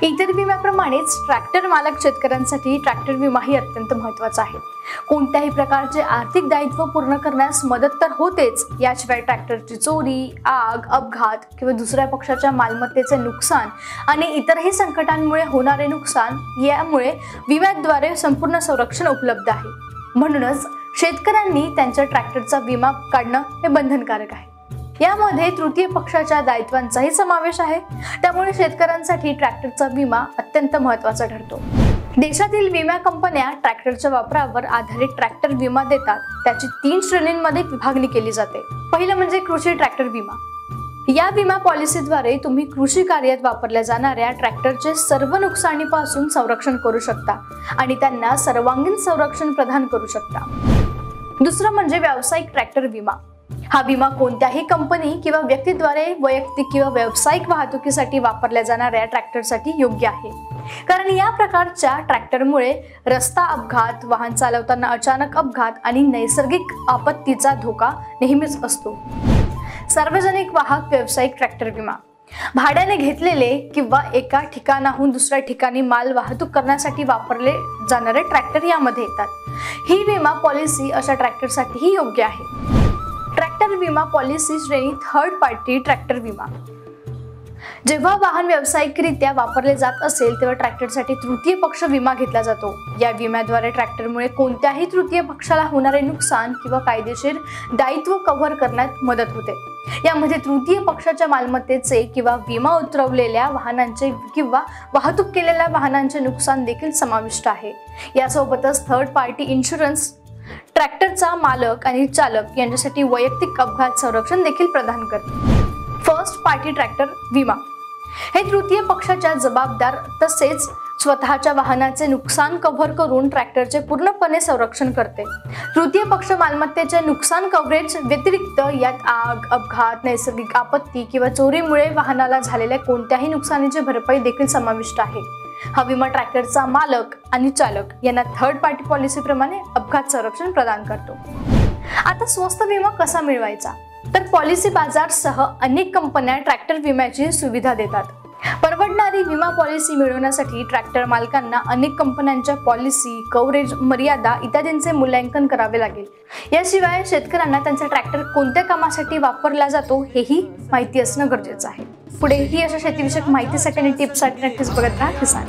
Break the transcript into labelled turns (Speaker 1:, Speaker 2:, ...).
Speaker 1: इतर विम्याप्रमाणेच ट्रॅक्टर मालक शेतकऱ्यांसाठी ट्रॅक्टर विमाही अत्यंत महत्त्वाचा आहे। कोणत्याही प्रकारचे आर्थिक दायित्व पूर्ण करण्यास मदत तर होतेच, याशिवाय ट्रॅक्टरची चोरी, आग, अपघात किंवा दुसऱ्या पक्षाच्या मालमत्तेचे नुकसान आणि इतरही संकटांमुळे होणारे नुकसान यामुळे विम्याद्वारे संपूर्ण संरक्षण उपलब्ध आहे। म्हणूनच शेतकऱ्यांनी त्यांच्या ट्रॅक्टरचा विमा काढणं हे बंधनकारक आहे। यामध्ये तृतीय पक्षाच्या दायित्वांचाही समावेश आहे, त्यामुळे शेतकऱ्यांसाठी ट्रॅक्टरचा विमा अत्यंत महत्त्वाचा ठरतो। देशातील विमा कंपन्या ट्रॅक्टरच्या वापरावर आधारित ट्रॅक्टर विमा देतात। त्याची 3 श्रेणींमध्ये विभागणी केली जाते। पहिलं म्हणजे कृषी ट्रॅक्टर विमा। या विमा पॉलिसीद्वारे तुम्ही कृषी कार्यात वापरल्या जाणाऱ्या ट्रॅक्टरचे सर्व नुकसानीपासून संरक्षण करू शकता आणि त्यांना सर्वांगीण संरक्षण प्रदान करू शकता। दुसरं म्हणजे व्यावसायिक ट्रॅक्टर विमा। हा विमा कोणत्याही कंपनी किंवा व्यक्तीद्वारे वैयक्तिक किंवा व्यावसायिक वाहतुकीसाठी वापरल्या जाणाऱ्या ट्रॅक्टरसाठी योग्य आहे, कारण या प्रकारच्या ट्रॅक्टरमुळे रस्ता अपघात, वाहन चालवताना अचानक अपघात आणि नैसर्गिक आपत्तीचा धोका नेहमीच असतो। सार्वजनिक वाहक व्यावसायिक ट्रॅक्टर विमा भाड्याने घेतलेले किंवा एका ठिकाणाहून दुसऱ्या ठिकाणी माल वाहतूक करण्यासाठी वापरले जाणारे ट्रॅक्टर यामध्ये येतात। ही विमा पॉलिसी अशा ट्रॅक्टरसाठीही योग्य आहे। ट्रॅक्टर विमा पॉलिसी श्रेणी थर्ड पार्टी ट्रॅक्टर विमा। जेव्हा वाहन व्यावसायिकरित्या वापरले जात असेल तेव्हा ट्रॅक्टरसाठी तृतीय पक्ष विमा घेतला जातो। या विम्याद्वारे ट्रॅक्टरमुळे कोणत्याही तृतीय पक्षाला होणारे नुकसान किंवा कायदेशीर दायित्व कव्हर करण्यात मदत होते। यामध्ये तृतीय पक्षाच्या मालमत्तेचे किंवा विमा उतरवलेल्या वाहनांचे किंवा वाहतूक केलेल्या वाहनांचे नुकसान देखील समाविष्ट आहे। यासोबतच थर्ड पार्टी इन्शुरन्स ट्रॅक्टरचा मालक आणि चालक यांच्यासाठी वैयक्तिक अपघात संरक्षण देखील प्रदान करते। फर्स्ट पार्टी ट्रॅक्टर विमा हे तृतीय पक्षाच्या जबाबदार तसेच स्वतःच्या वाहनाचे नुकसान कव्हर करून ट्रॅक्टरचे पूर्णपणे संरक्षण करते। तृतीय पक्ष मालमत्तेचे नुकसान कव्हरेज व्यतिरिक्त यात आग, अपघात, नैसर्गिक आपत्ती किंवा चोरीमुळे वाहनाला झालेल्या कोणत्याही नुकसानीची भरपाई देखील समाविष्ट आहे। हा विमा ट्रॅक्टरचा मालक आणि चालक यांना थर्ड पार्टी पॉलिसी प्रमाणे अपघात संरक्षण प्रदान करतो। आता स्वस्त विमा कसा मिळवायचा, तर पॉलिसी बाजार सह अनेक कंपन्या ट्रॅक्टर विम्याची सुविधा देतात। परवडणारी विमा पॉलिसी मिळवण्यासाठी ट्रॅक्टर मालकांना अनेक कंपन्यांच्या पॉलिसी, कव्हरेज, मर्यादा इत्यादींचे मूल्यांकन करावे लागेल। याशिवाय शेतकऱ्यांना त्यांचा ट्रॅक्टर कोणत्या कामासाठी वापरला जातो हेही माहिती असणं गरजेचं आहे। पुढेही अशा शेतीविषयक माहितीसाठी आणि टिप्ससाठी नक्कीच बघत राहा किसान।